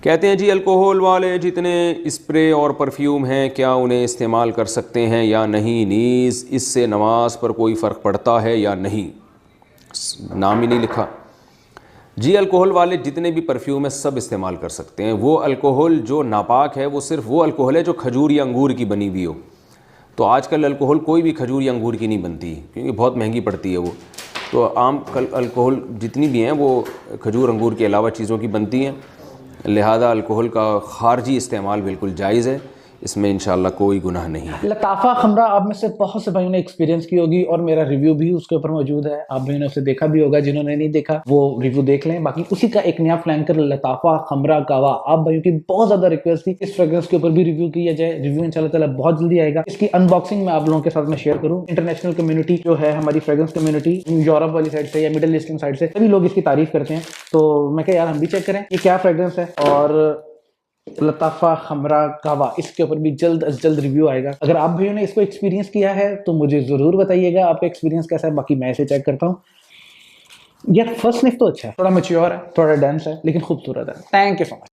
कहते हैं जी अल्कोहल वाले जितने स्प्रे और परफ्यूम हैं क्या उन्हें इस्तेमाल कर सकते हैं या नहीं, नीज़ इससे नमाज पर कोई फ़र्क पड़ता है या नहीं। नाम ही नहीं लिखा जी। अल्कोहल वाले जितने भी परफ्यूम है सब इस्तेमाल कर सकते हैं। वो अल्कोहल जो नापाक है वो सिर्फ वो अल्कोहल है जो खजूर या अंगूर की बनी हुई हो। तो आजकल अल्कोहल कोई भी खजूर या अंगूर की नहीं बनती क्योंकि बहुत महंगी पड़ती है वो। तो आम अल्कोहल जितनी भी हैं वो खजूर अंगूर के अलावा चीज़ों की बनती हैं। लिहाजा अल्कोहल का खारजी इस्तेमाल बिल्कुल जायज़ है, इसमें इंशाअल्लाह कोई गुनाह नहीं है। लताफ़ा खमरा आप में से बहुत से भाइयों ने एक्सपीरियंस की होगी और मेरा रिव्यू भी उसके ऊपर मौजूद है। आप भाइयों ने उसे देखा भी होगा, जिन्होंने नहीं देखा वो रिव्यू देख लें। बाकी उसी का एक नया फ्लैंकर लताफ़ा खमरा कावा, आप भाइयों की बहुत ज्यादा रिक्वेस्ट थी इस फ्रेग्रेंस के ऊपर भी रिव्यू किया जाए। रिव्यू इंशाल्लाह ताला बहुत जल्दी आएगा। इसकी अनबॉक्सिंग मैं आप लोगों के साथ में शेयर करूँ। इंटरनेशनल कम्युनिटी जो है हमारी फ्रेग्रेंस कम्युनिटी, यूरोप वाली साइड से या मिडिल ईस्टर्न साइड से, सभी लोग इसकी तारीफ करते हैं। तो मैं क्या यार हम भी चेक करें ये क्या फ्रेग्रेंस है। और लताफ़ा खमरा कावा इसके ऊपर भी जल्द अज जल्द रिव्यू आएगा। अगर आप भाइयों ने इसको एक्सपीरियंस किया है तो मुझे जरूर बताइएगा आपका एक्सपीरियंस कैसा है। बाकी मैं इसे चेक करता हूँ। यार फर्स्ट स्निफ तो अच्छा है, थोड़ा मैच्योर है, थोड़ा डेंस है, लेकिन खूबसूरत है। Thank you so much.